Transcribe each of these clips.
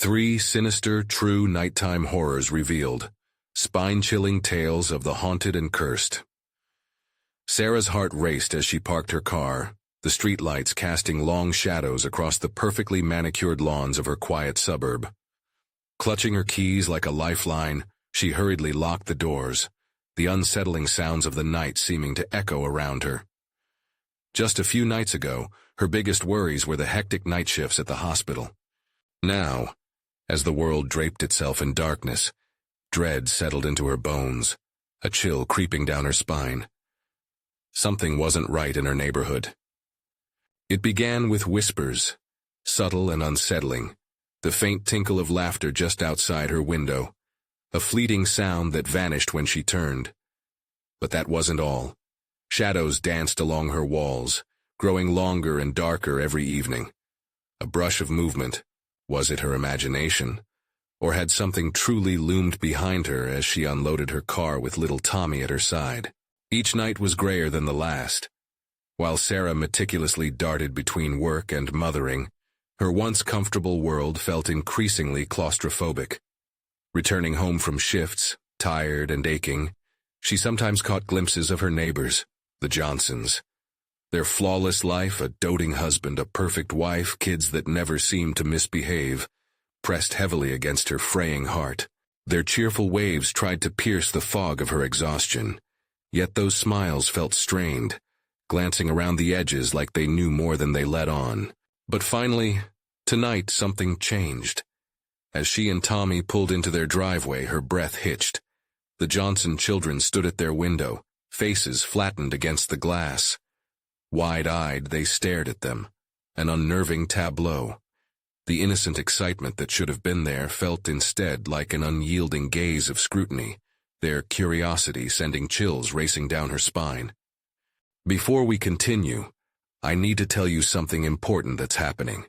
3 sinister, true nighttime horrors revealed. Spine-chilling tales of the haunted and cursed. Sarah's heart raced as she parked her car, the streetlights casting long shadows across the perfectly manicured lawns of her quiet suburb. Clutching her keys like a lifeline, she hurriedly locked the doors, the unsettling sounds of the night seeming to echo around her. Just a few nights ago, her biggest worries were the hectic night shifts at the hospital. Now, as the world draped itself in darkness, dread settled into her bones, a chill creeping down her spine. Something wasn't right in her neighborhood. It began with whispers, subtle and unsettling, the faint tinkle of laughter just outside her window, a fleeting sound that vanished when she turned. But that wasn't all. Shadows danced along her walls, growing longer and darker every evening. A brush of movement. Was it her imagination? Or had something truly loomed behind her as she unloaded her car with little Tommy at her side? Each night was grayer than the last. While Sarah meticulously darted between work and mothering, her once comfortable world felt increasingly claustrophobic. Returning home from shifts, tired and aching, she sometimes caught glimpses of her neighbors, the Johnsons. Their flawless life, a doting husband, a perfect wife, kids that never seemed to misbehave, pressed heavily against her fraying heart. Their cheerful waves tried to pierce the fog of her exhaustion, yet those smiles felt strained, glancing around the edges like they knew more than they let on. But finally, tonight something changed. As she and Tommy pulled into their driveway, her breath hitched. The Johnson children stood at their window, faces flattened against the glass. Wide-eyed, they stared at them, an unnerving tableau. The innocent excitement that should have been there felt instead like an unyielding gaze of scrutiny, their curiosity sending chills racing down her spine. Before we continue, I need to tell you something important that's happening.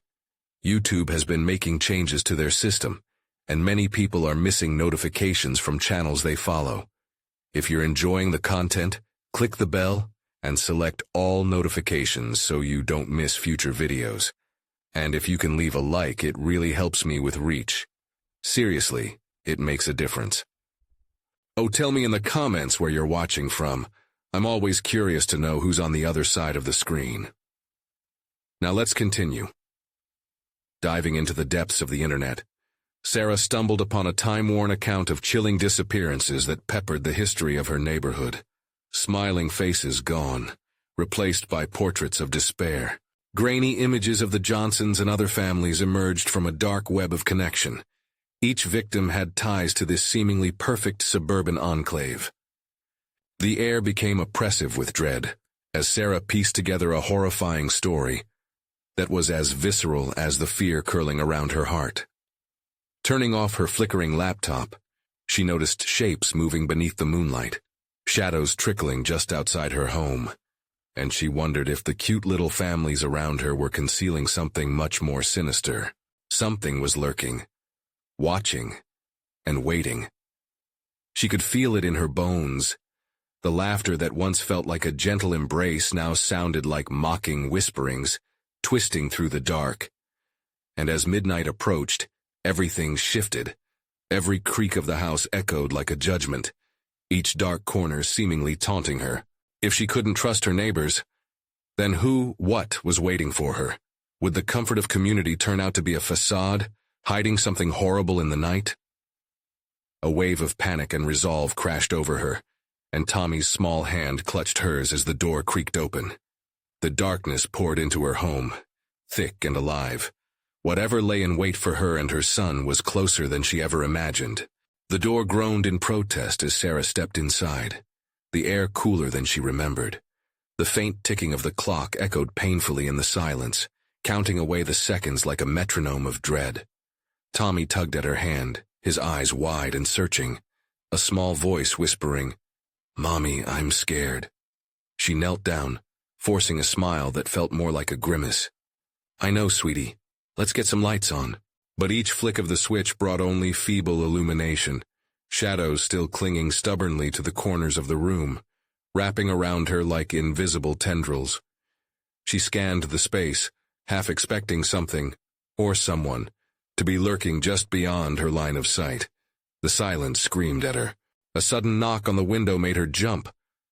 YouTube has been making changes to their system, and many people are missing notifications from channels they follow. If you're enjoying the content, click the bell and select all notifications so you don't miss future videos. And if you can leave a like, it really helps me with reach. Seriously, it makes a difference. Oh, tell me in the comments where you're watching from. I'm always curious to know who's on the other side of the screen. Now let's continue. Diving into the depths of the internet, Sarah stumbled upon a time-worn account of chilling disappearances that peppered the history of her neighborhood. Smiling faces gone, replaced by portraits of despair. Grainy images of the Johnsons and other families emerged from a dark web of connection. Each victim had ties to this seemingly perfect suburban enclave. The air became oppressive with dread, as Sarah pieced together a horrifying story that was as visceral as the fear curling around her heart. Turning off her flickering laptop, she noticed shapes moving beneath the moonlight, shadows trickling just outside her home, and she wondered if the cute little families around her were concealing something much more sinister. Something was lurking, watching, and waiting. She could feel it in her bones. The laughter that once felt like a gentle embrace now sounded like mocking whisperings, twisting through the dark. And as midnight approached, everything shifted. Every creak of the house echoed like a judgment, each dark corner seemingly taunting her. If she couldn't trust her neighbors, then what was waiting for her? Would the comfort of community turn out to be a facade, hiding something horrible in the night? A wave of panic and resolve crashed over her, and Tommy's small hand clutched hers as the door creaked open. The darkness poured into her home, thick and alive. Whatever lay in wait for her and her son was closer than she ever imagined. The door groaned in protest as Sarah stepped inside, the air cooler than she remembered. The faint ticking of the clock echoed painfully in the silence, counting away the seconds like a metronome of dread. Tommy tugged at her hand, his eyes wide and searching, a small voice whispering, "Mommy, I'm scared." She knelt down, forcing a smile that felt more like a grimace. "I know, sweetie. Let's get some lights on." But each flick of the switch brought only feeble illumination, shadows still clinging stubbornly to the corners of the room, wrapping around her like invisible tendrils. She scanned the space, half expecting something, or someone, to be lurking just beyond her line of sight. The silence screamed at her. A sudden knock on the window made her jump.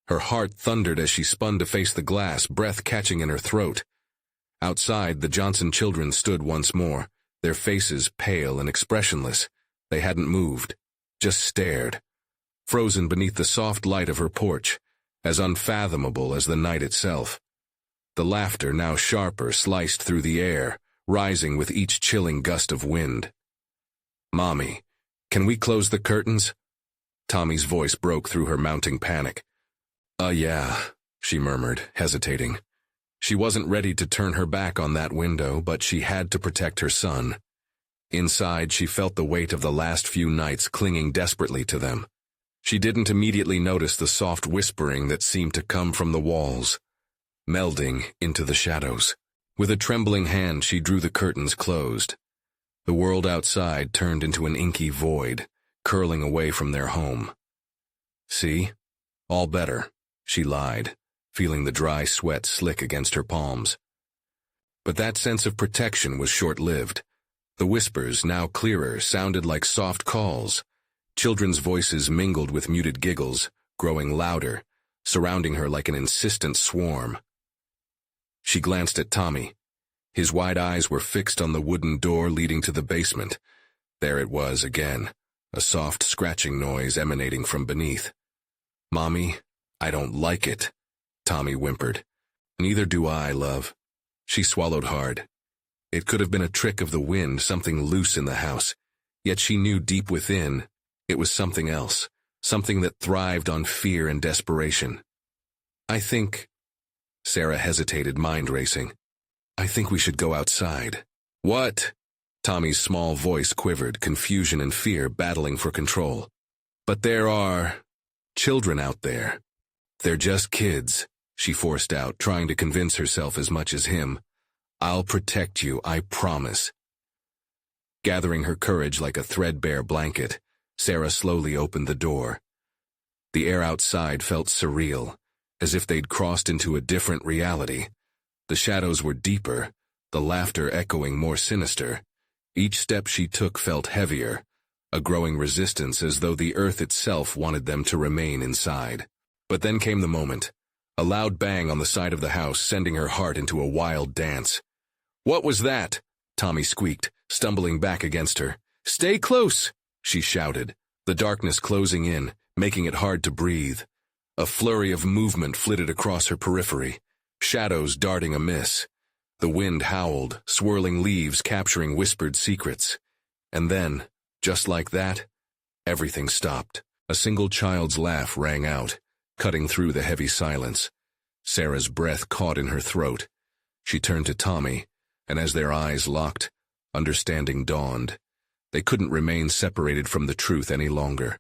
Her heart thundered as she spun to face the glass, breath catching in her throat. Outside, the Johnson children stood once more, their faces pale and expressionless. They hadn't moved, just stared, frozen beneath the soft light of her porch, as unfathomable as the night itself. The laughter, now sharper, sliced through the air, rising with each chilling gust of wind. "Mommy, can we close the curtains?" Tommy's voice broke through her mounting panic. Yeah," she murmured, hesitating. She wasn't ready to turn her back on that window, but she had to protect her son. Inside, she felt the weight of the last few nights clinging desperately to them. She didn't immediately notice the soft whispering that seemed to come from the walls, melding into the shadows. With a trembling hand, she drew the curtains closed. The world outside turned into an inky void, curling away from their home. "See? All better," she lied, feeling the dry sweat slick against her palms. But that sense of protection was short-lived. The whispers, now clearer, sounded like soft calls. Children's voices mingled with muted giggles, growing louder, surrounding her like an insistent swarm. She glanced at Tommy. His wide eyes were fixed on the wooden door leading to the basement. There it was again, a soft scratching noise emanating from beneath. "Mommy, I don't like it," Tommy whimpered. "Neither do I, love." She swallowed hard. It could have been a trick of the wind, something loose in the house. Yet she knew deep within, it was something else, something that thrived on fear and desperation. "I think—" Sarah hesitated, mind racing. "I think we should go outside." "What?" Tommy's small voice quivered, confusion and fear battling for control. "But there are children out there. They're just kids," she forced out, trying to convince herself as much as him. "I'll protect you, I promise." Gathering her courage like a threadbare blanket, Sarah slowly opened the door. The air outside felt surreal, as if they'd crossed into a different reality. The shadows were deeper, the laughter echoing more sinister. Each step she took felt heavier, a growing resistance as though the earth itself wanted them to remain inside. But then came the moment. A loud bang on the side of the house, sending her heart into a wild dance. "What was that?" Tommy squeaked, stumbling back against her. "Stay close!" she shouted, the darkness closing in, making it hard to breathe. A flurry of movement flitted across her periphery, shadows darting amiss. The wind howled, swirling leaves capturing whispered secrets. And then, just like that, everything stopped. A single child's laugh rang out, cutting through the heavy silence. Sarah's breath caught in her throat. She turned to Tommy, and as their eyes locked, understanding dawned. They couldn't remain separated from the truth any longer.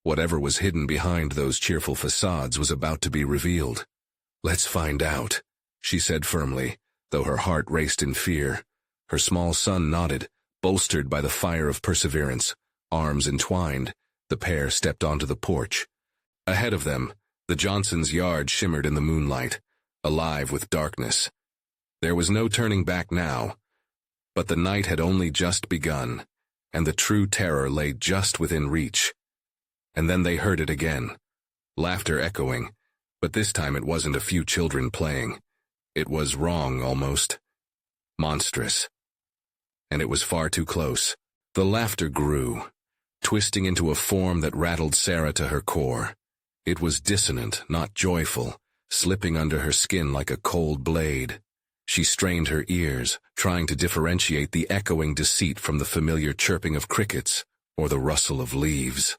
Whatever was hidden behind those cheerful facades was about to be revealed. "Let's find out," she said firmly, though her heart raced in fear. Her small son nodded, bolstered by the fire of perseverance. Arms entwined, the pair stepped onto the porch. Ahead of them, the Johnsons' yard shimmered in the moonlight, alive with darkness. There was no turning back now. But the night had only just begun, and the true terror lay just within reach. And then they heard it again. Laughter echoing, but this time it wasn't a few children playing. It was wrong, almost. Monstrous. And it was far too close. The laughter grew, twisting into a form that rattled Sarah to her core. It was dissonant, not joyful, slipping under her skin like a cold blade. She strained her ears, trying to differentiate the echoing deceit from the familiar chirping of crickets or the rustle of leaves.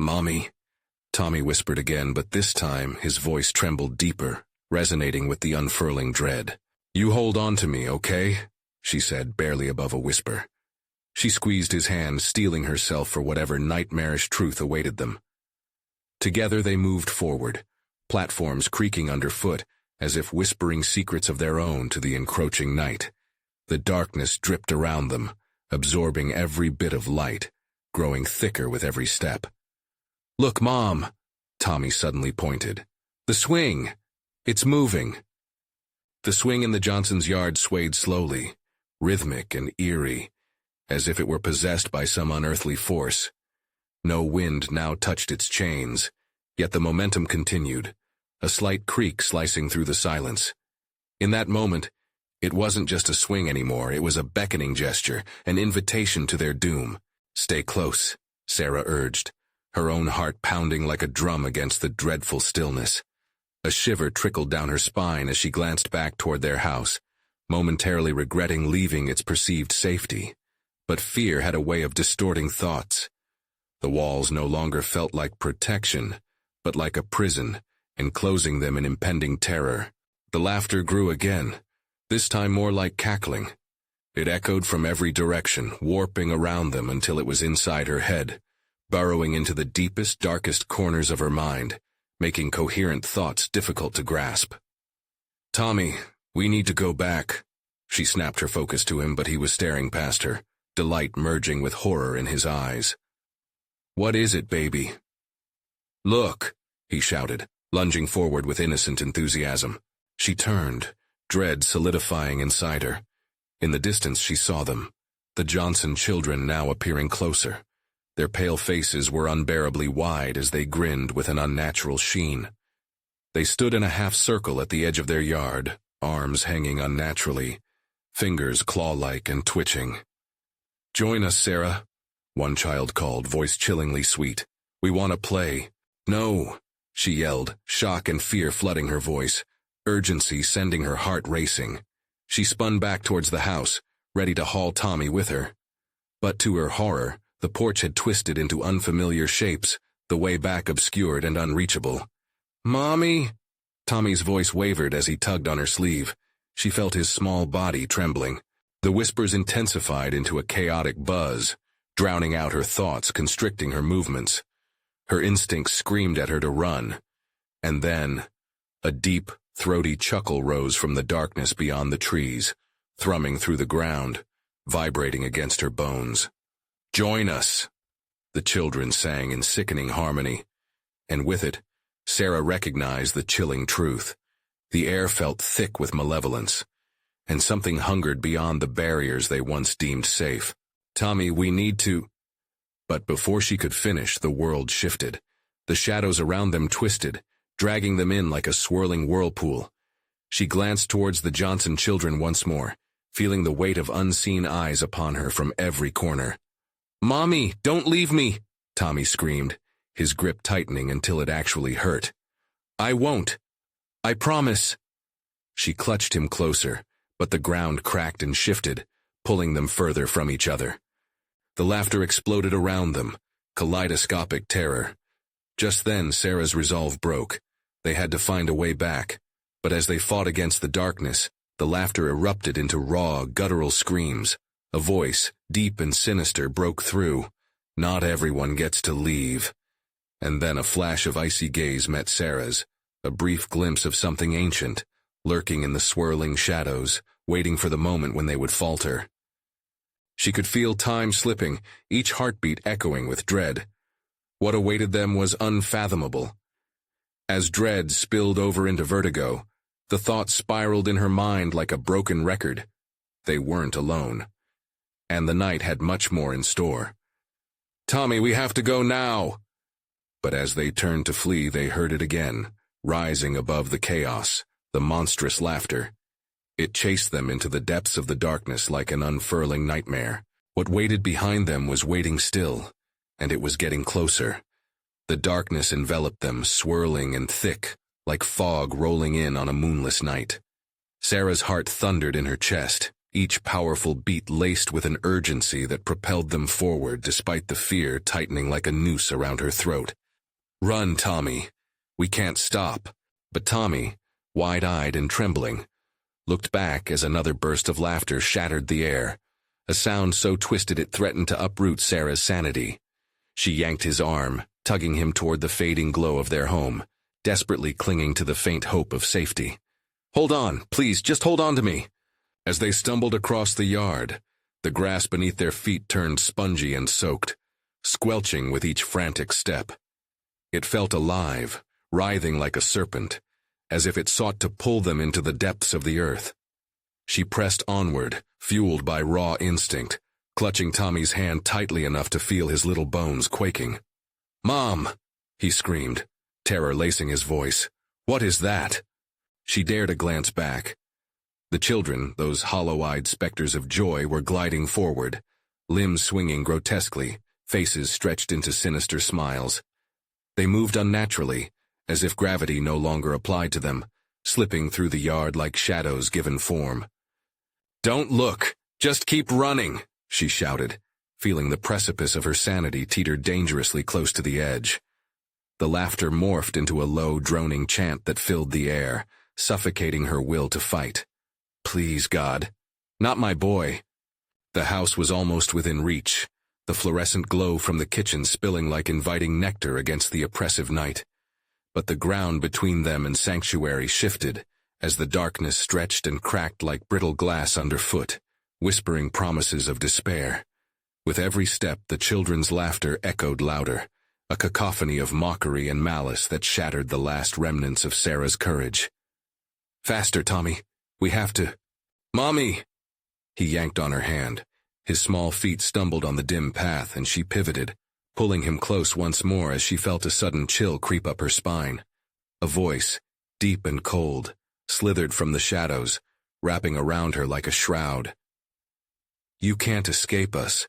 "Mommy," Tommy whispered again, but this time his voice trembled deeper, resonating with the unfurling dread. "You hold on to me, okay?" she said, barely above a whisper. She squeezed his hand, steeling herself for whatever nightmarish truth awaited them. Together they moved forward, platforms creaking underfoot, as if whispering secrets of their own to the encroaching night. The darkness dripped around them, absorbing every bit of light, growing thicker with every step. "Look, Mom," Tommy suddenly pointed. "The swing! It's moving!" The swing in the Johnsons' yard swayed slowly, rhythmic and eerie. as if it were possessed by some unearthly force. No wind now touched its chains, yet the momentum continued, a slight creak slicing through the silence. In that moment, it wasn't just a swing anymore, it was a beckoning gesture, an invitation to their doom. "Stay close," Sarah urged, her own heart pounding like a drum against the dreadful stillness. A shiver trickled down her spine as she glanced back toward their house, momentarily regretting leaving its perceived safety. But fear had a way of distorting thoughts. The walls no longer felt like protection, but like a prison, enclosing them in impending terror. The laughter grew again, this time more like cackling. It echoed from every direction, warping around them until it was inside her head, burrowing into the deepest, darkest corners of her mind, making coherent thoughts difficult to grasp. "Tommy, we need to go back." She snapped her focus to him, but he was staring past her, delight merging with horror in his eyes. "What is it, baby?" "Look," he shouted, lunging forward with innocent enthusiasm. She turned, dread solidifying inside her. In the distance she saw them, the Johnson children now appearing closer. Their pale faces were unbearably wide as they grinned with an unnatural sheen. They stood in a half-circle at the edge of their yard, arms hanging unnaturally, fingers claw-like and twitching. "Join us, Sarah," one child called, voice chillingly sweet. "We want to play." "No," she yelled, shock and fear flooding her voice, urgency sending her heart racing. She spun back towards the house, ready to haul Tommy with her. But to her horror, the porch had twisted into unfamiliar shapes, the way back obscured and unreachable. "Mommy!" Tommy's voice wavered as he tugged on her sleeve. She felt his small body trembling. The whispers intensified into a chaotic buzz, drowning out her thoughts, constricting her movements. Her instincts screamed at her to run. And then, a deep, throaty chuckle rose from the darkness beyond the trees, thrumming through the ground, vibrating against her bones. "Join us," the children sang in sickening harmony. And with it, Sarah recognized the chilling truth. The air felt thick with malevolence, and something hungered beyond the barriers they once deemed safe. "Tommy, we need to—" But before she could finish, the world shifted. The shadows around them twisted, dragging them in like a swirling whirlpool. She glanced towards the Johnson children once more, feeling the weight of unseen eyes upon her from every corner. "Mommy, don't leave me!" Tommy screamed, his grip tightening until it actually hurt. "I won't. I promise." She clutched him closer, but the ground cracked and shifted, pulling them further from each other. The laughter exploded around them, kaleidoscopic terror. Just then Sarah's resolve broke. They had to find a way back, but as they fought against the darkness, the laughter erupted into raw, guttural screams. A voice, deep and sinister, broke through. "Not everyone gets to leave." And then a flash of icy gaze met Sarah's, a brief glimpse of something ancient, lurking in the swirling shadows, waiting for the moment when they would falter. She could feel time slipping, each heartbeat echoing with dread. What awaited them was unfathomable. As dread spilled over into vertigo, the thought spiraled in her mind like a broken record. They weren't alone. And the night had much more in store. "Tommy, we have to go now!" But as they turned to flee, they heard it again, rising above the chaos, the monstrous laughter. It chased them into the depths of the darkness like an unfurling nightmare. What waited behind them was waiting still, and it was getting closer. The darkness enveloped them, swirling and thick, like fog rolling in on a moonless night. Sarah's heart thundered in her chest, each powerful beat laced with an urgency that propelled them forward despite the fear tightening like a noose around her throat. "Run, Tommy. We can't stop." But Tommy, wide-eyed and trembling, looked back as another burst of laughter shattered the air, a sound so twisted it threatened to uproot Sarah's sanity. She yanked his arm, tugging him toward the fading glow of their home, desperately clinging to the faint hope of safety. "Hold on, please, just hold on to me." As they stumbled across the yard, the grass beneath their feet turned spongy and soaked, squelching with each frantic step. It felt alive, writhing like a serpent, as if it sought to pull them into the depths of the earth. She pressed onward, fueled by raw instinct, clutching Tommy's hand tightly enough to feel his little bones quaking. "Mom!" he screamed, terror lacing his voice. "What is that?" She dared a glance back. The children, those hollow-eyed specters of joy, were gliding forward, limbs swinging grotesquely, faces stretched into sinister smiles. They moved unnaturally, as if gravity no longer applied to them, slipping through the yard like shadows given form. "Don't look! Just keep running!" she shouted, feeling the precipice of her sanity teeter dangerously close to the edge. The laughter morphed into a low, droning chant that filled the air, suffocating her will to fight. "Please, God. Not my boy." The house was almost within reach, the fluorescent glow from the kitchen spilling like inviting nectar against the oppressive night. But the ground between them and sanctuary shifted, as the darkness stretched and cracked like brittle glass underfoot, whispering promises of despair. With every step, the children's laughter echoed louder, a cacophony of mockery and malice that shattered the last remnants of Sarah's courage. "Faster, Tommy. We have to—" "Mommy!" He yanked on her hand. His small feet stumbled on the dim path, and she pivoted, pulling him close once more as she felt a sudden chill creep up her spine. A voice, deep and cold, slithered from the shadows, wrapping around her like a shroud. "You can't escape us.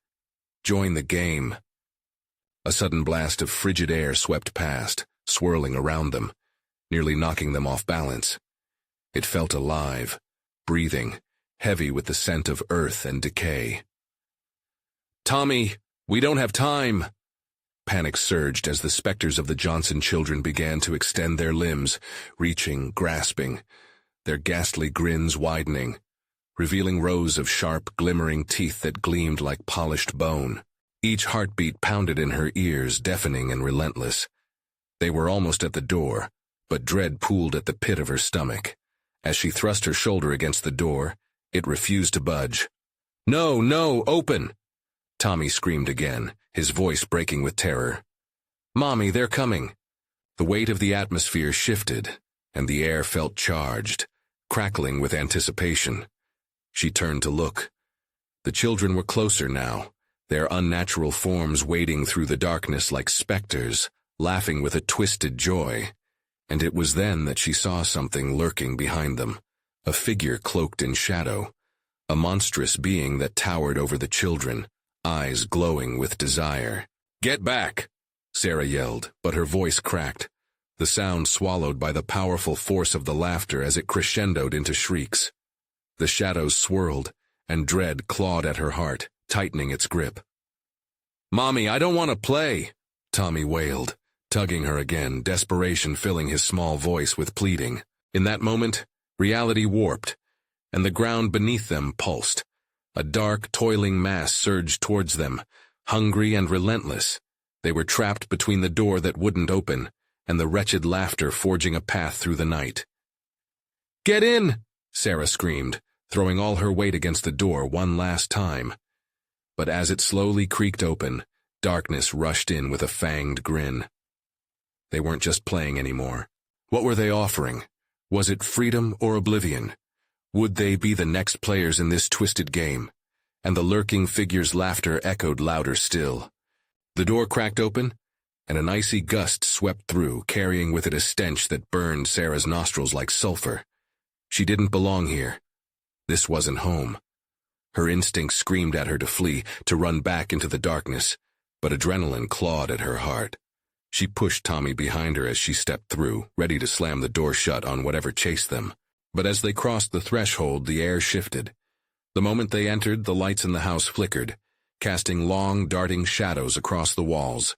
Join the game." A sudden blast of frigid air swept past, swirling around them, nearly knocking them off balance. It felt alive, breathing, heavy with the scent of earth and decay. "Tommy, we don't have time!" Panic surged as the specters of the Johnson children began to extend their limbs, reaching, grasping, their ghastly grins widening, revealing rows of sharp, glimmering teeth that gleamed like polished bone. Each heartbeat pounded in her ears, deafening and relentless. They were almost at the door, but dread pooled at the pit of her stomach. As she thrust her shoulder against the door, it refused to budge. "No, no, open!" Tommy screamed again, his voice breaking with terror. "Mommy, they're coming!" The weight of the atmosphere shifted, and the air felt charged, crackling with anticipation. She turned to look. The children were closer now, their unnatural forms wading through the darkness like specters, laughing with a twisted joy. And it was then that she saw something lurking behind them, a figure cloaked in shadow, a monstrous being that towered over the children, eyes glowing with desire. "Get back!" Sarah yelled, but her voice cracked, the sound swallowed by the powerful force of the laughter as it crescendoed into shrieks. The shadows swirled, and dread clawed at her heart, tightening its grip. "Mommy, I don't want to play!" Tommy wailed, tugging her again, desperation filling his small voice with pleading. In that moment, reality warped, and the ground beneath them pulsed. A dark, toiling mass surged towards them, hungry and relentless. They were trapped between the door that wouldn't open, and the wretched laughter forging a path through the night. "Get in!" Sarah screamed, throwing all her weight against the door one last time. But as it slowly creaked open, darkness rushed in with a fanged grin. They weren't just playing anymore. What were they offering? Was it freedom or oblivion? Would they be the next players in this twisted game? And the lurking figure's laughter echoed louder still. The door cracked open, and an icy gust swept through, carrying with it a stench that burned Sarah's nostrils like sulfur. She didn't belong here. This wasn't home. Her instincts screamed at her to flee, to run back into the darkness, but adrenaline clawed at her heart. She pushed Tommy behind her as she stepped through, ready to slam the door shut on whatever chased them. But as they crossed the threshold, the air shifted. The moment they entered, the lights in the house flickered, casting long, darting shadows across the walls.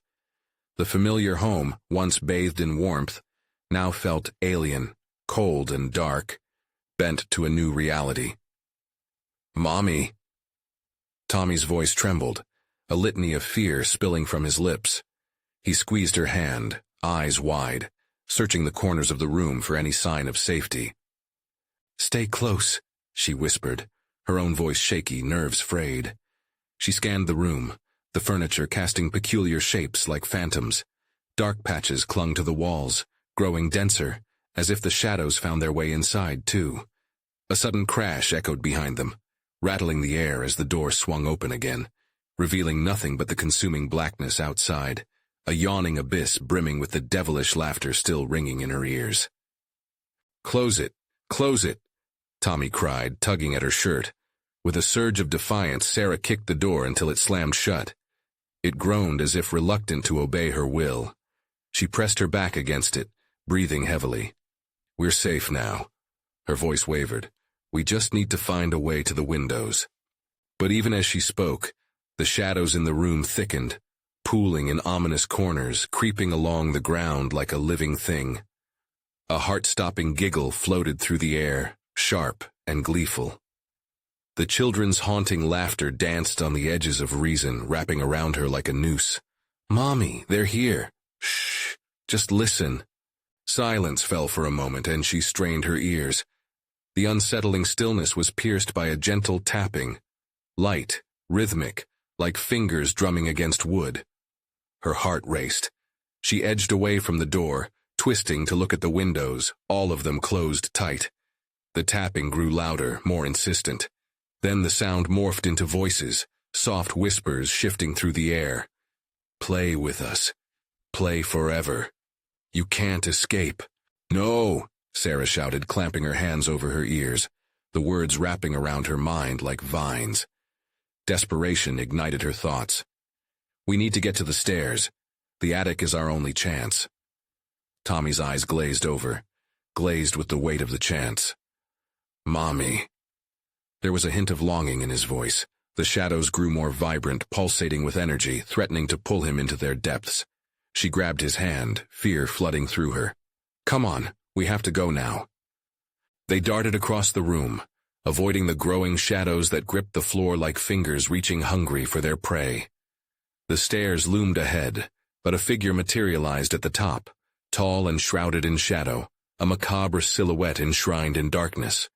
The familiar home, once bathed in warmth, now felt alien, cold and dark, bent to a new reality. "Mommy." Tommy's voice trembled, a litany of fear spilling from his lips. He squeezed her hand, eyes wide, searching the corners of the room for any sign of safety. "Stay close," she whispered, her own voice shaky, nerves frayed. She scanned the room, the furniture casting peculiar shapes like phantoms. Dark patches clung to the walls, growing denser, as if the shadows found their way inside, too. A sudden crash echoed behind them, rattling the air as the door swung open again, revealing nothing but the consuming blackness outside, a yawning abyss brimming with the devilish laughter still ringing in her ears. "Close it! Close it!" Tommy cried, tugging at her shirt. With a surge of defiance, Sarah kicked the door until it slammed shut. It groaned as if reluctant to obey her will. She pressed her back against it, breathing heavily. "We're safe now." Her voice wavered. "We just need to find a way to the windows." But even as she spoke, the shadows in the room thickened, pooling in ominous corners, creeping along the ground like a living thing. A heart-stopping giggle floated through the air, sharp and gleeful. The children's haunting laughter danced on the edges of reason, wrapping around her like a noose. "Mommy, they're here. Shh, just listen." Silence fell for a moment, and she strained her ears. The unsettling stillness was pierced by a gentle tapping, light, rhythmic, like fingers drumming against wood. Her heart raced. She edged away from the door, twisting to look at the windows, all of them closed tight. The tapping grew louder, more insistent. Then the sound morphed into voices, soft whispers shifting through the air. "Play with us. Play forever. You can't escape." "No!" Sarah shouted, clamping her hands over her ears, the words wrapping around her mind like vines. Desperation ignited her thoughts. "We need to get to the stairs. The attic is our only chance." Tommy's eyes glazed over, glazed with the weight of the chance. "Mommy." There was a hint of longing in his voice. The shadows grew more vibrant, pulsating with energy, threatening to pull him into their depths. She grabbed his hand, fear flooding through her. "Come on, we have to go now." They darted across the room, avoiding the growing shadows that gripped the floor like fingers reaching hungry for their prey. The stairs loomed ahead, but a figure materialized at the top, tall and shrouded in shadow, a macabre silhouette enshrined in darkness.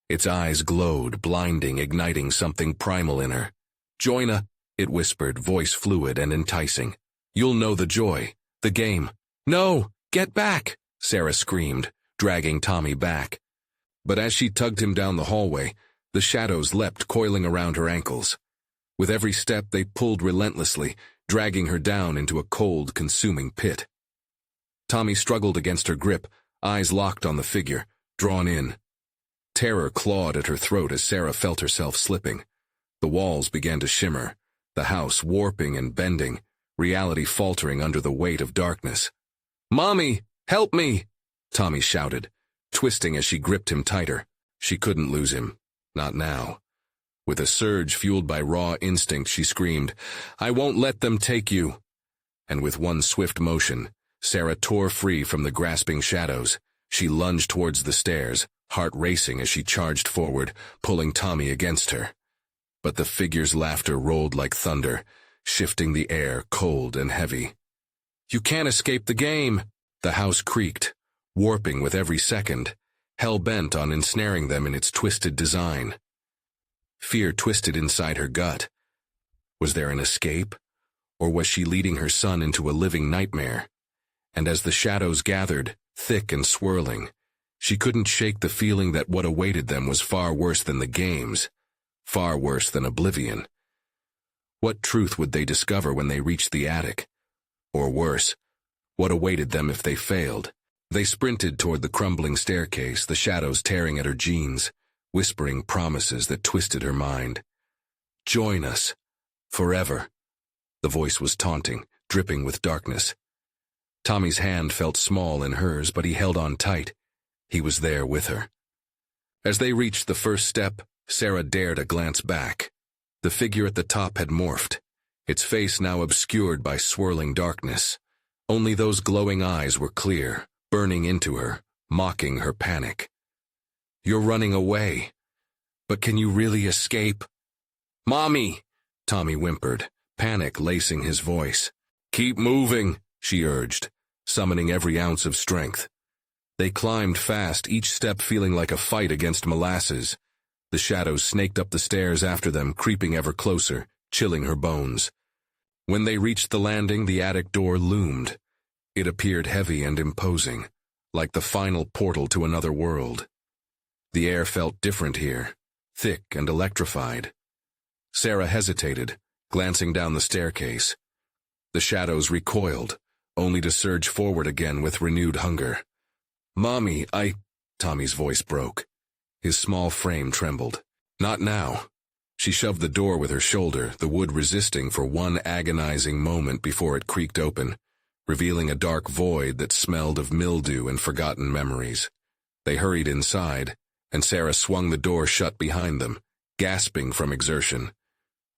Its eyes glowed, blinding, igniting something primal in her. "Join us," it whispered, voice fluid and enticing. "You'll know the joy, the game." "No, get back!" Sarah screamed, dragging Tommy back. But as she tugged him down the hallway, the shadows leapt, coiling around her ankles. With every step they pulled relentlessly, dragging her down into a cold, consuming pit. Tommy struggled against her grip, eyes locked on the figure, drawn in. Terror clawed at her throat as Sarah felt herself slipping. The walls began to shimmer, the house warping and bending, reality faltering under the weight of darkness. "Mommy, help me!" Tommy shouted, twisting as she gripped him tighter. She couldn't lose him. Not now. With a surge fueled by raw instinct, she screamed, "I won't let them take you!" And with one swift motion, Sarah tore free from the grasping shadows. She lunged towards the stairs, heart racing as she charged forward, pulling Tommy against her. But the figure's laughter rolled like thunder, shifting the air cold and heavy. "You can't escape the game!" The house creaked, warping with every second, hell-bent on ensnaring them in its twisted design. Fear twisted inside her gut. Was there an escape? Or was she leading her son into a living nightmare? And as the shadows gathered, thick and swirling, she couldn't shake the feeling that what awaited them was far worse than the games, far worse than oblivion. What truth would they discover when they reached the attic? Or worse, what awaited them if they failed? They sprinted toward the crumbling staircase, the shadows tearing at her jeans, whispering promises that twisted her mind. "Join us. Forever." The voice was taunting, dripping with darkness. Tommy's hand felt small in hers, but he held on tight. He was there with her. As they reached the first step, Sarah dared a glance back. The figure at the top had morphed, its face now obscured by swirling darkness. Only those glowing eyes were clear, burning into her, mocking her panic. "You're running away. But can you really escape?" "Mommy!" Tommy whimpered, panic lacing his voice. "Keep moving," she urged, summoning every ounce of strength. They climbed fast, each step feeling like a fight against molasses. The shadows snaked up the stairs after them, creeping ever closer, chilling her bones. When they reached the landing, the attic door loomed. It appeared heavy and imposing, like the final portal to another world. The air felt different here, thick and electrified. Sarah hesitated, glancing down the staircase. The shadows recoiled, only to surge forward again with renewed hunger. "Mommy, Tommy's voice broke. His small frame trembled. "Not now." She shoved the door with her shoulder, the wood resisting for one agonizing moment before it creaked open, revealing a dark void that smelled of mildew and forgotten memories. They hurried inside, and Sarah swung the door shut behind them, gasping from exertion.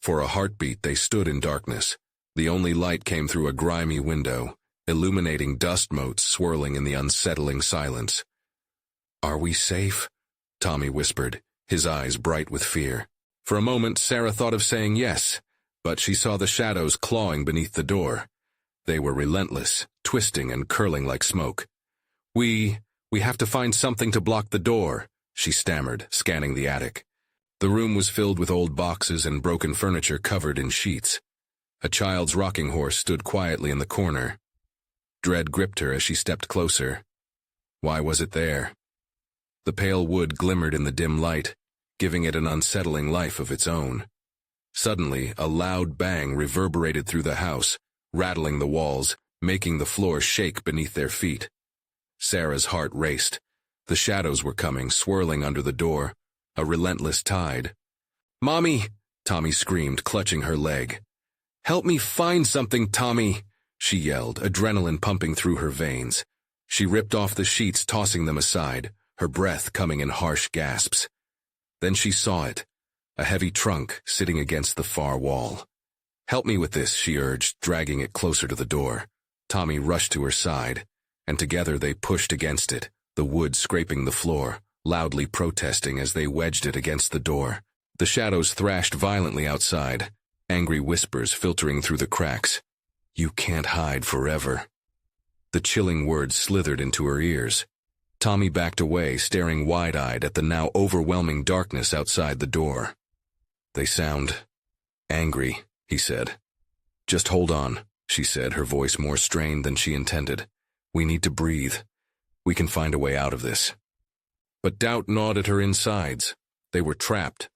For a heartbeat they stood in darkness. The only light came through a grimy window, illuminating dust motes swirling in the unsettling silence. "Are we safe?" Tommy whispered, his eyes bright with fear. For a moment Sarah thought of saying yes, but she saw the shadows clawing beneath the door. They were relentless, twisting and curling like smoke. We have to find something to block the door," she stammered, scanning the attic. The room was filled with old boxes and broken furniture covered in sheets. A child's rocking horse stood quietly in the corner. Dread gripped her as she stepped closer. Why was it there? The pale wood glimmered in the dim light, giving it an unsettling life of its own. Suddenly, a loud bang reverberated through the house, rattling the walls, making the floor shake beneath their feet. Sarah's heart raced. The shadows were coming, swirling under the door, a relentless tide. "Mommy!" Tommy screamed, clutching her leg. "Help me find something, Tommy!" she yelled, adrenaline pumping through her veins. She ripped off the sheets, tossing them aside, her breath coming in harsh gasps. Then she saw it, a heavy trunk sitting against the far wall. "Help me with this," she urged, dragging it closer to the door. Tommy rushed to her side, and together they pushed against it, the wood scraping the floor, loudly protesting as they wedged it against the door. The shadows thrashed violently outside, angry whispers filtering through the cracks. "You can't hide forever." The chilling words slithered into her ears. Tommy backed away, staring wide-eyed at the now overwhelming darkness outside the door. "They sound angry," he said. "Just hold on," she said, her voice more strained than she intended. "We need to breathe. We can find a way out of this." But doubt gnawed at her insides. They were trapped,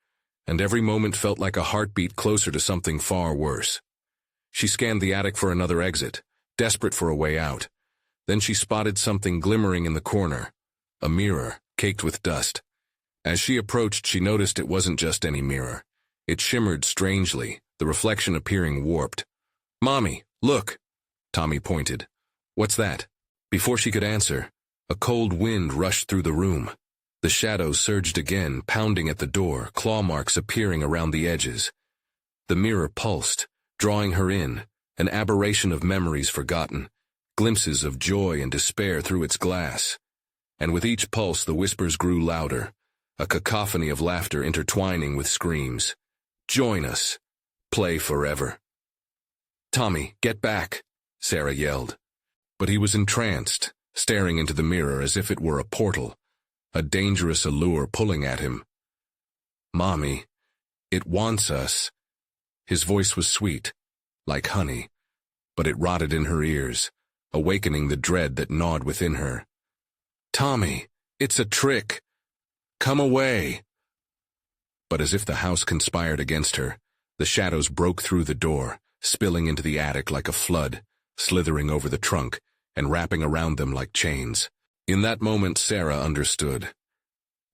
and every moment felt like a heartbeat closer to something far worse. She scanned the attic for another exit, desperate for a way out. Then she spotted something glimmering in the corner, a mirror, caked with dust. As she approached, she noticed it wasn't just any mirror. It shimmered strangely, the reflection appearing warped. "Mommy, look!" Tommy pointed. "What's that?" Before she could answer, a cold wind rushed through the room. The shadows surged again, pounding at the door, claw marks appearing around the edges. The mirror pulsed, drawing her in, an aberration of memories forgotten, glimpses of joy and despair through its glass. And with each pulse the whispers grew louder, a cacophony of laughter intertwining with screams. "Join us. Play forever." "Tommy, get back," Sarah yelled. But he was entranced, staring into the mirror as if it were a portal, a dangerous allure pulling at him. "Mommy, it wants us." His voice was sweet, like honey, but it rotted in her ears, awakening the dread that gnawed within her. "Tommy, it's a trick. Come away." But as if the house conspired against her, the shadows broke through the door, spilling into the attic like a flood, slithering over the trunk, and wrapping around them like chains. In that moment, Sarah understood.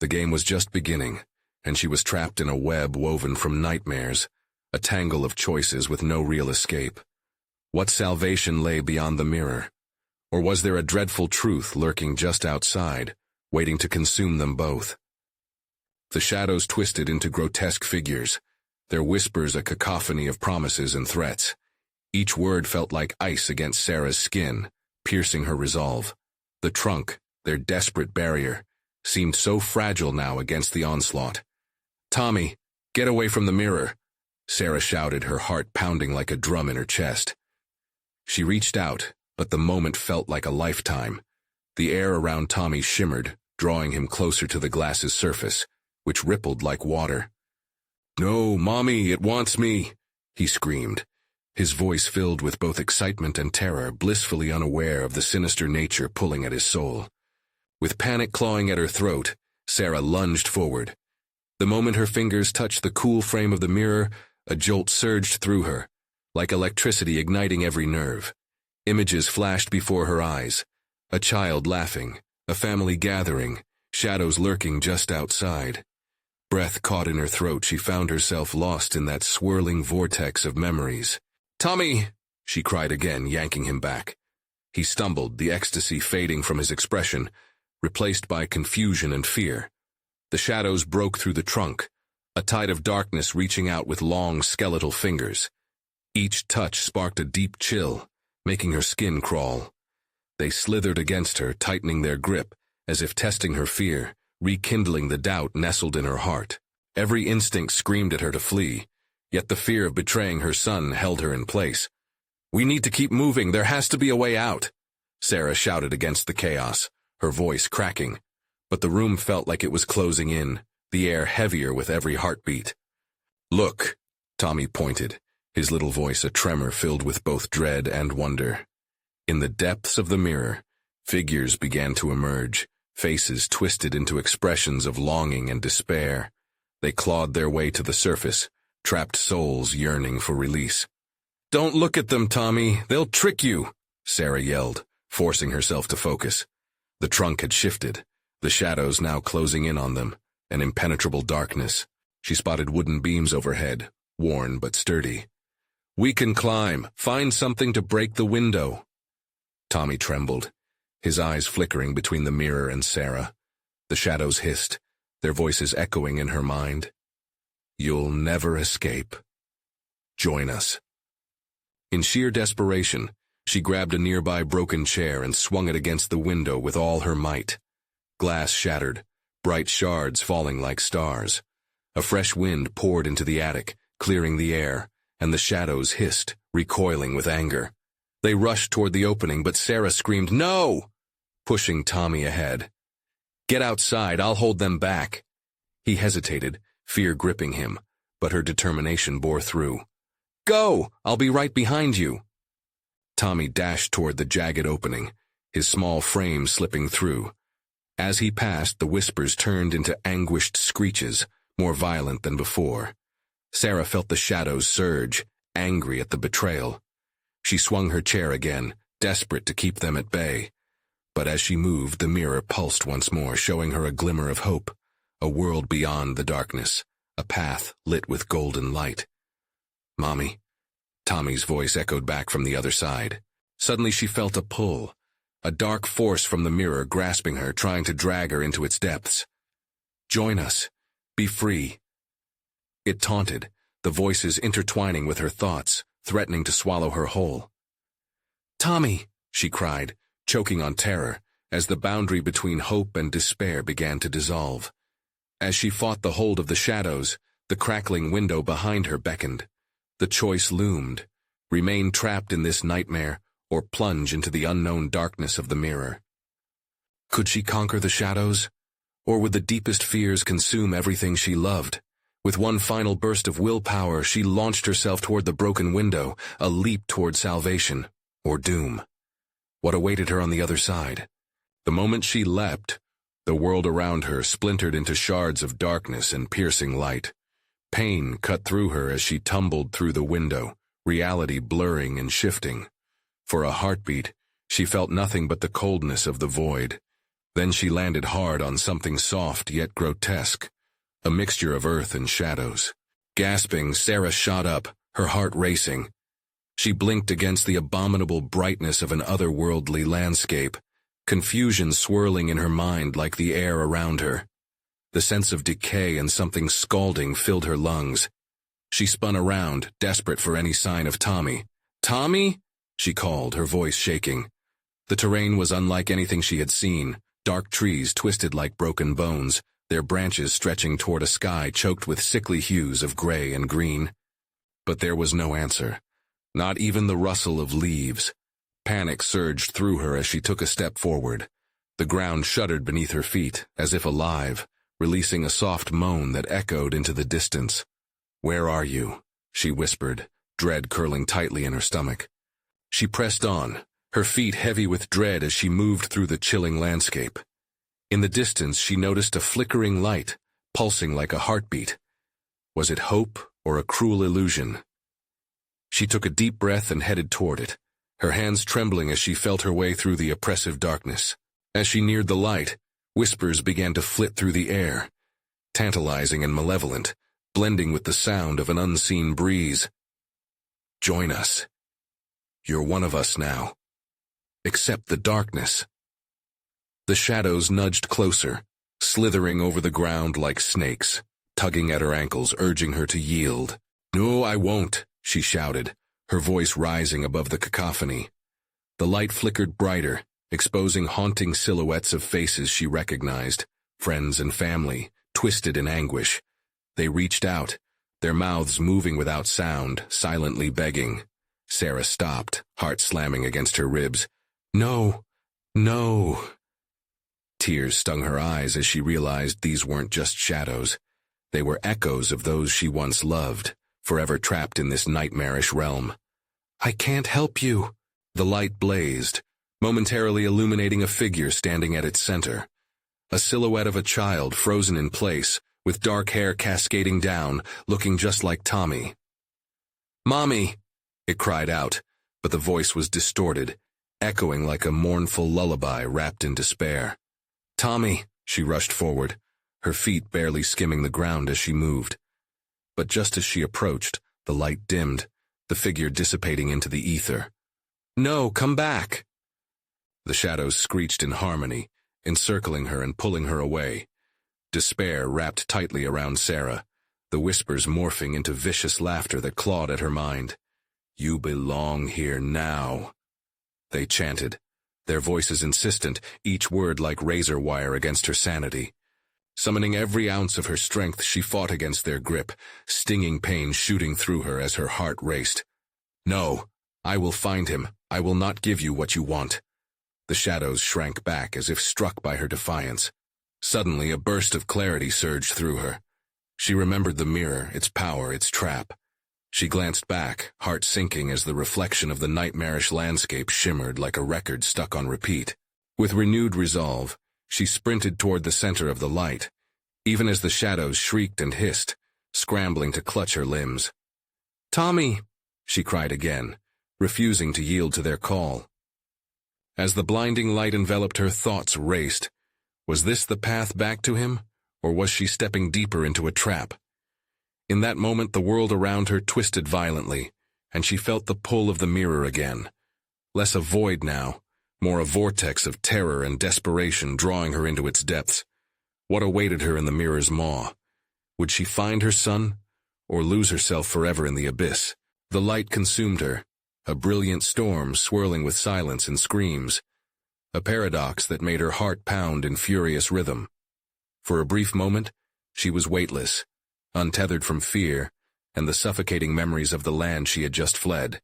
The game was just beginning, and she was trapped in a web woven from nightmares, a tangle of choices with no real escape. What salvation lay beyond the mirror? Or was there a dreadful truth lurking just outside, waiting to consume them both? The shadows twisted into grotesque figures, their whispers a cacophony of promises and threats. Each word felt like ice against Sarah's skin, piercing her resolve. The trunk, their desperate barrier, seemed so fragile now against the onslaught. "Tommy, get away from the mirror," Sarah shouted, her heart pounding like a drum in her chest. She reached out, but the moment felt like a lifetime. The air around Tommy shimmered, drawing him closer to the glass's surface, which rippled like water. "No, Mommy, it wants me," he screamed, his voice filled with both excitement and terror, blissfully unaware of the sinister nature pulling at his soul. With panic clawing at her throat, Sarah lunged forward. The moment her fingers touched the cool frame of the mirror, A jolt surged through her, like electricity igniting every nerve. Images flashed before her eyes. A child laughing, a family gathering, shadows lurking just outside. Breath caught in her throat, she found herself lost in that swirling vortex of memories. "Tommy!" she cried again, yanking him back. He stumbled, the ecstasy fading from his expression, replaced by confusion and fear. The shadows broke through the trunk, a tide of darkness reaching out with long, skeletal fingers. Each touch sparked a deep chill, making her skin crawl. They slithered against her, tightening their grip, as if testing her fear, rekindling the doubt nestled in her heart. Every instinct screamed at her to flee, yet the fear of betraying her son held her in place. "We need to keep moving, there has to be a way out," Sarah shouted against the chaos, her voice cracking. But the room felt like it was closing in, the air heavier with every heartbeat. "Look," Tommy pointed, his little voice a tremor filled with both dread and wonder. In the depths of the mirror, figures began to emerge, faces twisted into expressions of longing and despair. They clawed their way to the surface, trapped souls yearning for release. "Don't look at them, Tommy, they'll trick you," Sarah yelled, forcing herself to focus. The trunk had shifted, the shadows now closing in on them, an impenetrable darkness. She spotted wooden beams overhead, worn but sturdy. "We can climb, find something to break the window." Tommy trembled, his eyes flickering between the mirror and Sarah. The shadows hissed, their voices echoing in her mind. "You'll never escape. Join us." In sheer desperation, she grabbed a nearby broken chair and swung it against the window with all her might. Glass shattered, bright shards falling like stars. A fresh wind poured into the attic, clearing the air, and the shadows hissed, recoiling with anger. They rushed toward the opening, but Sarah screamed, "No!" pushing Tommy ahead. "Get outside, I'll hold them back." He hesitated, fear gripping him, but her determination bore through. "Go! I'll be right behind you." Tommy dashed toward the jagged opening, his small frame slipping through. As he passed, the whispers turned into anguished screeches, more violent than before. Sarah felt the shadows surge, angry at the betrayal. She swung her chair again, desperate to keep them at bay. But as she moved, the mirror pulsed once more, showing her a glimmer of hope, a world beyond the darkness, a path lit with golden light. "Mommy," Tommy's voice echoed back from the other side. Suddenly she felt a pull, a dark force from the mirror grasping her, trying to drag her into its depths. "Join us. Be free." It taunted, the voices intertwining with her thoughts, threatening to swallow her whole. "Tommy," she cried, choking on terror, as the boundary between hope and despair began to dissolve. As she fought the hold of the shadows, the crackling window behind her beckoned. The choice loomed: remain trapped in this nightmare, or plunge into the unknown darkness of the mirror. Could she conquer the shadows? Or would the deepest fears consume everything she loved? With one final burst of willpower, she launched herself toward the broken window, a leap toward salvation, or doom. What awaited her on the other side? The moment she leapt, the world around her splintered into shards of darkness and piercing light. Pain cut through her as she tumbled through the window, reality blurring and shifting. For a heartbeat, she felt nothing but the coldness of the void. Then she landed hard on something soft yet grotesque, a mixture of earth and shadows. Gasping, Sarah shot up, her heart racing. She blinked against the abominable brightness of an otherworldly landscape, confusion swirling in her mind like the air around her. The sense of decay and something scalding filled her lungs. She spun around, desperate for any sign of Tommy. "Tommy?" she called, her voice shaking. The terrain was unlike anything she had seen, dark trees twisted like broken bones, their branches stretching toward a sky choked with sickly hues of gray and green. But there was no answer, not even the rustle of leaves. Panic surged through her as she took a step forward. The ground shuddered beneath her feet, as if alive, releasing a soft moan that echoed into the distance. "Where are you?" she whispered, dread curling tightly in her stomach. She pressed on, her feet heavy with dread as she moved through the chilling landscape. In the distance she noticed a flickering light, pulsing like a heartbeat. Was it hope or a cruel illusion? She took a deep breath and headed toward it, her hands trembling as she felt her way through the oppressive darkness. As she neared the light, whispers began to flit through the air, tantalizing and malevolent, blending with the sound of an unseen breeze. Join us. You're one of us now. Accept the darkness. The shadows nudged closer, slithering over the ground like snakes, tugging at her ankles, urging her to yield. No, I won't, she shouted, her voice rising above the cacophony. The light flickered brighter, exposing haunting silhouettes of faces she recognized, friends and family, twisted in anguish. They reached out, their mouths moving without sound, silently begging. Sarah stopped, heart slamming against her ribs. No, no. Tears stung her eyes as she realized these weren't just shadows. They were echoes of those she once loved, forever trapped in this nightmarish realm. I can't help you. The light blazed, momentarily illuminating a figure standing at its center. A silhouette of a child frozen in place, with dark hair cascading down, looking just like Tommy. Mommy! It cried out, but the voice was distorted, echoing like a mournful lullaby wrapped in despair. Tommy! She rushed forward, her feet barely skimming the ground as she moved. But just as she approached, the light dimmed, the figure dissipating into the ether. No, come back! The shadows screeched in harmony, encircling her and pulling her away. Despair wrapped tightly around Sarah, the whispers morphing into vicious laughter that clawed at her mind. You belong here now, they chanted, their voices insistent, each word like razor wire against her sanity. Summoning every ounce of her strength, she fought against their grip, stinging pain shooting through her as her heart raced. No, I will find him. I will not give you what you want. The shadows shrank back as if struck by her defiance. Suddenly, a burst of clarity surged through her. She remembered the mirror, its power, its trap. She glanced back, heart sinking as the reflection of the nightmarish landscape shimmered like a record stuck on repeat. With renewed resolve, she sprinted toward the center of the light, even as the shadows shrieked and hissed, scrambling to clutch her limbs. Tommy! She cried again, refusing to yield to their call. As the blinding light enveloped her, thoughts raced. Was this the path back to him, or was she stepping deeper into a trap? In that moment, the world around her twisted violently, and she felt the pull of the mirror again. Less a void now, more a vortex of terror and desperation drawing her into its depths. What awaited her in the mirror's maw? Would she find her son, or lose herself forever in the abyss? The light consumed her, a brilliant storm swirling with silence and screams, a paradox that made her heart pound in furious rhythm. For a brief moment, she was weightless, untethered from fear and the suffocating memories of the land she had just fled.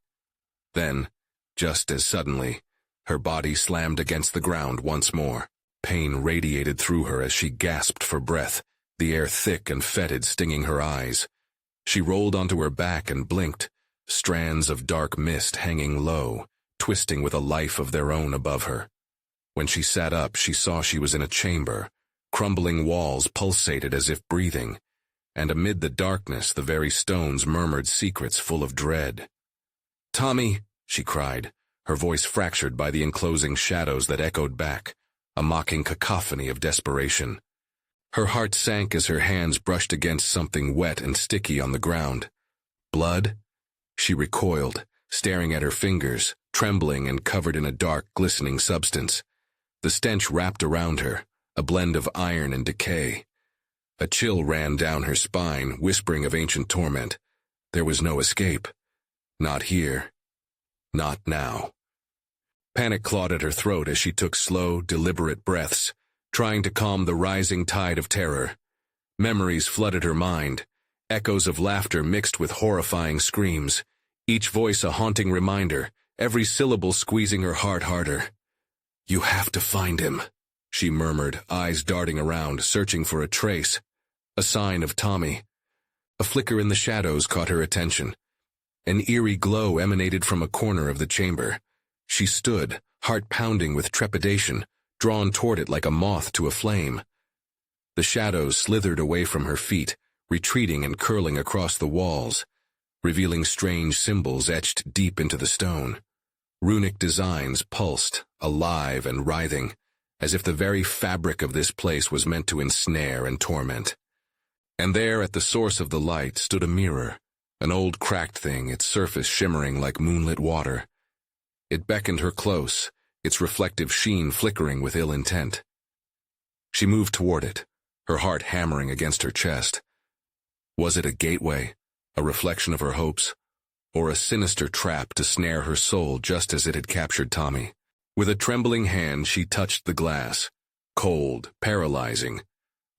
Then, just as suddenly, her body slammed against the ground once more. Pain radiated through her as she gasped for breath, the air thick and fetid stinging her eyes. She rolled onto her back and blinked, strands of dark mist hanging low, twisting with a life of their own above her. When she sat up, she saw she was in a chamber. Crumbling walls pulsated as if breathing, and amid the darkness the very stones murmured secrets full of dread. Tommy, she cried, her voice fractured by the enclosing shadows that echoed back, a mocking cacophony of desperation. Her heart sank as her hands brushed against something wet and sticky on the ground. Blood? She recoiled, staring at her fingers, trembling and covered in a dark, glistening substance. The stench wrapped around her, a blend of iron and decay. A chill ran down her spine, whispering of ancient torment. There was no escape. Not here. Not now. Panic clawed at her throat as she took slow, deliberate breaths, trying to calm the rising tide of terror. Memories flooded her mind, echoes of laughter mixed with horrifying screams, each voice a haunting reminder, every syllable squeezing her heart harder. You have to find him, she murmured, eyes darting around, searching for a trace, a sign of Tommy. A flicker in the shadows caught her attention. An eerie glow emanated from a corner of the chamber. She stood, heart pounding with trepidation, drawn toward it like a moth to a flame. The shadows slithered away from her feet, retreating and curling across the walls, revealing strange symbols etched deep into the stone. Runic designs pulsed, alive and writhing, as if the very fabric of this place was meant to ensnare and torment. And there, at the source of the light, stood a mirror, an old cracked thing, its surface shimmering like moonlit water. It beckoned her close, its reflective sheen flickering with ill intent. She moved toward it, her heart hammering against her chest. Was it a gateway, a reflection of her hopes, or a sinister trap to snare her soul just as it had captured Tommy? With a trembling hand, she touched the glass. Cold, paralyzing.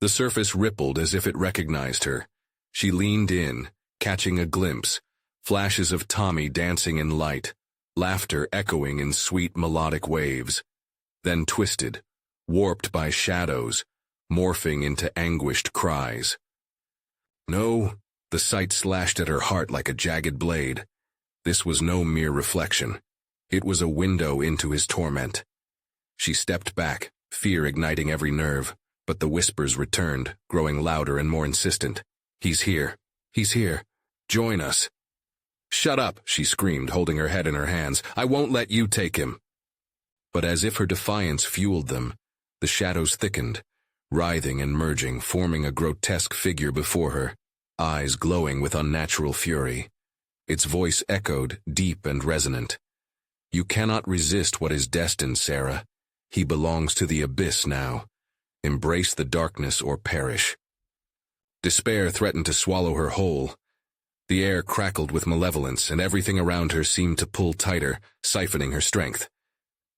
The surface rippled as if it recognized her. She leaned in, catching a glimpse, flashes of Tommy dancing in light, laughter echoing in sweet melodic waves, then twisted, warped by shadows, morphing into anguished cries. No, the sight slashed at her heart like a jagged blade. This was no mere reflection. It was a window into his torment. She stepped back, fear igniting every nerve, but the whispers returned, growing louder and more insistent. He's here. He's here. Join us. Shut up, she screamed, holding her head in her hands. I won't let you take him. But as if her defiance fueled them, the shadows thickened, writhing and merging, forming a grotesque figure before her, eyes glowing with unnatural fury. Its voice echoed, deep and resonant. You cannot resist what is destined, Sarah. He belongs to the abyss now. Embrace the darkness or perish. Despair threatened to swallow her whole. The air crackled with malevolence, and everything around her seemed to pull tighter, siphoning her strength.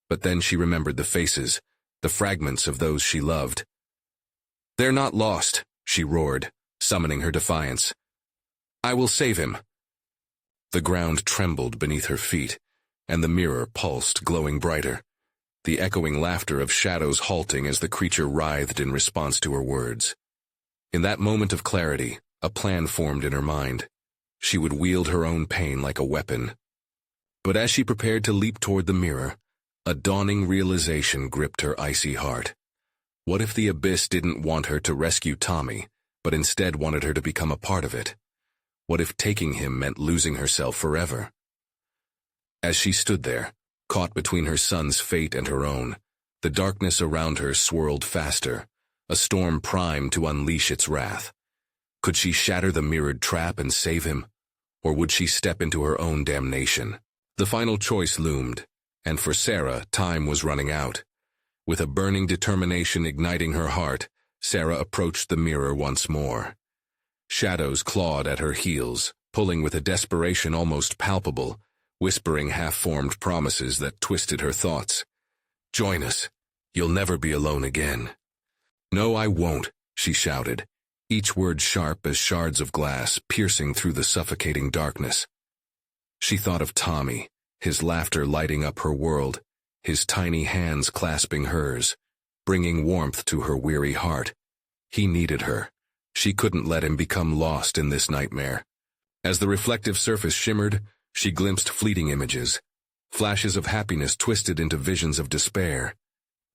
But then she remembered the faces, the fragments of those she loved. They're not lost, she roared, summoning her defiance. I will save him. The ground trembled beneath her feet, and the mirror pulsed, glowing brighter, the echoing laughter of shadows halting as the creature writhed in response to her words. In that moment of clarity, a plan formed in her mind. She would wield her own pain like a weapon. But as she prepared to leap toward the mirror, a dawning realization gripped her icy heart. What if the abyss didn't want her to rescue Tommy, but instead wanted her to become a part of it? What if taking him meant losing herself forever? As she stood there, caught between her son's fate and her own, the darkness around her swirled faster, a storm primed to unleash its wrath. Could she shatter the mirrored trap and save him, or would she step into her own damnation? The final choice loomed, and for Sarah, time was running out. With a burning determination igniting her heart, Sarah approached the mirror once more. Shadows clawed at her heels, pulling with a desperation almost palpable, whispering half-formed promises that twisted her thoughts. Join us. You'll never be alone again. No, I won't, she shouted, each word sharp as shards of glass piercing through the suffocating darkness. She thought of Tommy, his laughter lighting up her world, his tiny hands clasping hers, bringing warmth to her weary heart. He needed her. She couldn't let him become lost in this nightmare. As the reflective surface shimmered, she glimpsed fleeting images, flashes of happiness twisted into visions of despair.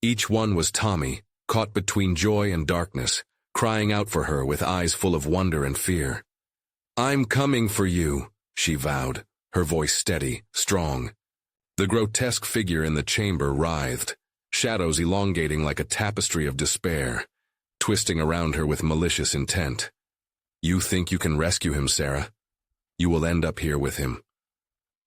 Each one was Tommy, caught between joy and darkness, crying out for her with eyes full of wonder and fear. I'm coming for you, she vowed, her voice steady, strong. The grotesque figure in the chamber writhed, shadows elongating like a tapestry of despair, twisting around her with malicious intent. You think you can rescue him, Sarah? You will end up here with him.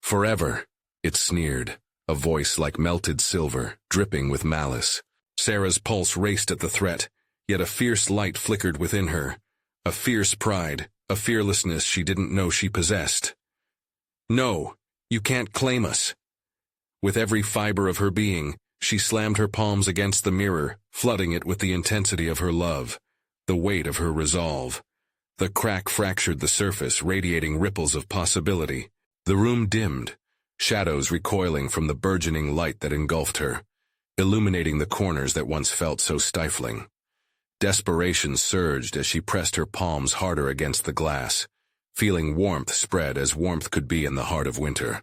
Forever, it sneered, a voice like melted silver, dripping with malice. Sarah's pulse raced at the threat, yet a fierce light flickered within her, a fierce pride, a fearlessness she didn't know she possessed. No, you can't claim us. With every fiber of her being, she slammed her palms against the mirror, flooding it with the intensity of her love, the weight of her resolve. The crack fractured the surface, radiating ripples of possibility. The room dimmed, shadows recoiling from the burgeoning light that engulfed her, illuminating the corners that once felt so stifling. Desperation surged as she pressed her palms harder against the glass, feeling warmth spread as warmth could be in the heart of winter.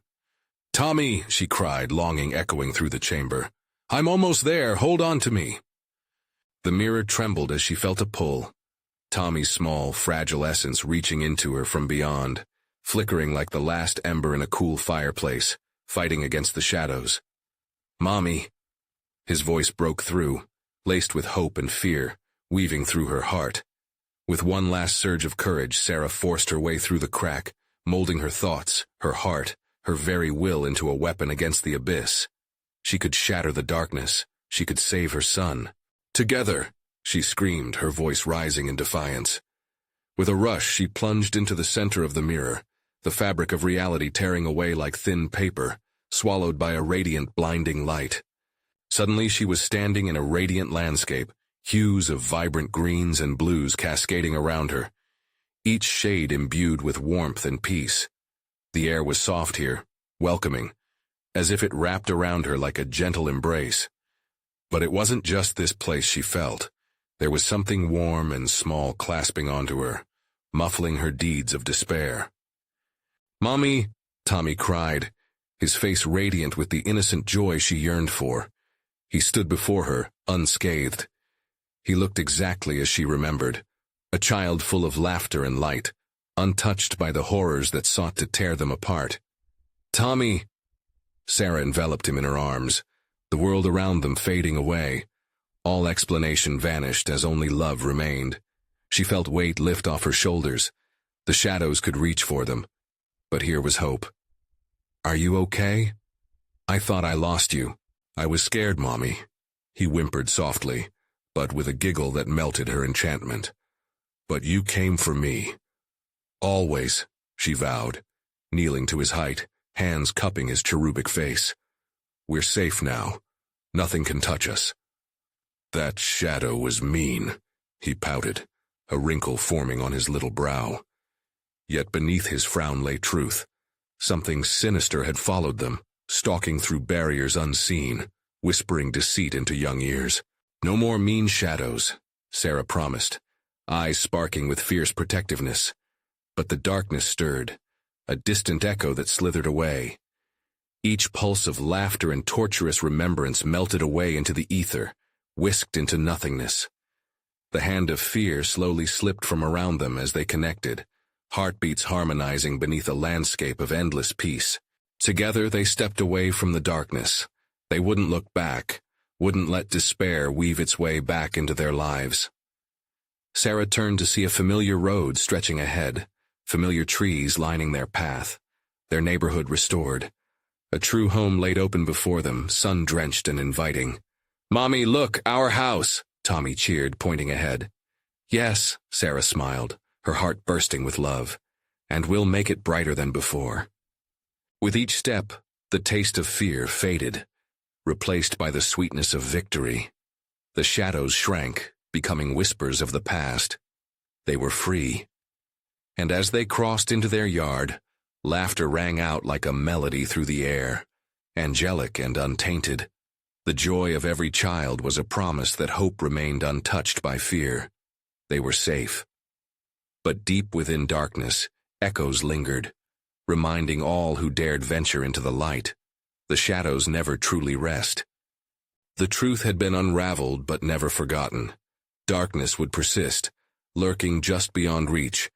Tommy, she cried, longing echoing through the chamber. I'm almost there, hold on to me. The mirror trembled as she felt a pull. Tommy's small, fragile essence reaching into her from beyond, flickering like the last ember in a cool fireplace, fighting against the shadows. "Mommy!" His voice broke through, laced with hope and fear, weaving through her heart. With one last surge of courage, Sarah forced her way through the crack, molding her thoughts, her heart, her very will into a weapon against the abyss. She could shatter the darkness. She could save her son. "Together!" she screamed, her voice rising in defiance. With a rush, she plunged into the center of the mirror, the fabric of reality tearing away like thin paper, swallowed by a radiant, blinding light. Suddenly she was standing in a radiant landscape, hues of vibrant greens and blues cascading around her, each shade imbued with warmth and peace. The air was soft here, welcoming, as if it wrapped around her like a gentle embrace. But it wasn't just this place she felt. There was something warm and small clasping onto her, muffling her deeds of despair. "Mommy!" Tommy cried, his face radiant with the innocent joy she yearned for. He stood before her, unscathed. He looked exactly as she remembered, a child full of laughter and light, untouched by the horrors that sought to tear them apart. "Tommy!" Sarah enveloped him in her arms, the world around them fading away. All explanation vanished as only love remained. She felt weight lift off her shoulders. The shadows could reach for them. But here was hope. "Are you okay? I thought I lost you. I was scared, Mommy," he whimpered softly, but with a giggle that melted her enchantment. "But you came for me. Always," she vowed, kneeling to his height, hands cupping his cherubic face. "We're safe now. Nothing can touch us." "That shadow was mean," he pouted, a wrinkle forming on his little brow. Yet beneath his frown lay truth. Something sinister had followed them, stalking through barriers unseen, whispering deceit into young ears. "No more mean shadows," Sarah promised, eyes sparking with fierce protectiveness. But the darkness stirred, a distant echo that slithered away. Each pulse of laughter and torturous remembrance melted away into the ether, whisked into nothingness. The hand of fear slowly slipped from around them as they connected, heartbeats harmonizing beneath a landscape of endless peace. Together they stepped away from the darkness. They wouldn't look back, wouldn't let despair weave its way back into their lives. Sarah turned to see a familiar road stretching ahead, familiar trees lining their path, their neighborhood restored. A true home laid open before them, sun-drenched and inviting. "Mommy, look, our house!" Tommy cheered, pointing ahead. "Yes," Sarah smiled, her heart bursting with love. "And we'll make it brighter than before." With each step, the taste of fear faded, replaced by the sweetness of victory. The shadows shrank, becoming whispers of the past. They were free. And as they crossed into their yard, laughter rang out like a melody through the air, angelic and untainted. The joy of every child was a promise that hope remained untouched by fear. They were safe. But deep within darkness, echoes lingered, reminding all who dared venture into the light. The shadows never truly rest. The truth had been unraveled but never forgotten. Darkness would persist, lurking just beyond reach,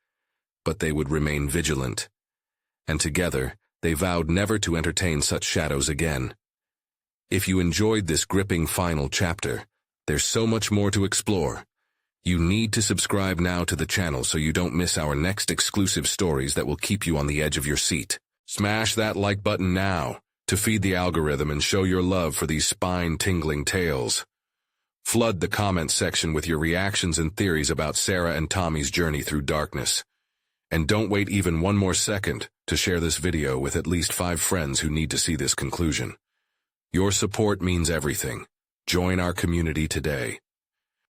but they would remain vigilant. And together, they vowed never to entertain such shadows again. If you enjoyed this gripping final chapter, there's so much more to explore. You need to subscribe now to the channel so you don't miss our next exclusive stories that will keep you on the edge of your seat. Smash that like button now to feed the algorithm and show your love for these spine-tingling tales. Flood the comment section with your reactions and theories about Sarah and Tommy's journey through darkness. And don't wait even one more second to share this video with at least 5 friends who need to see this conclusion. Your support means everything. Join our community today.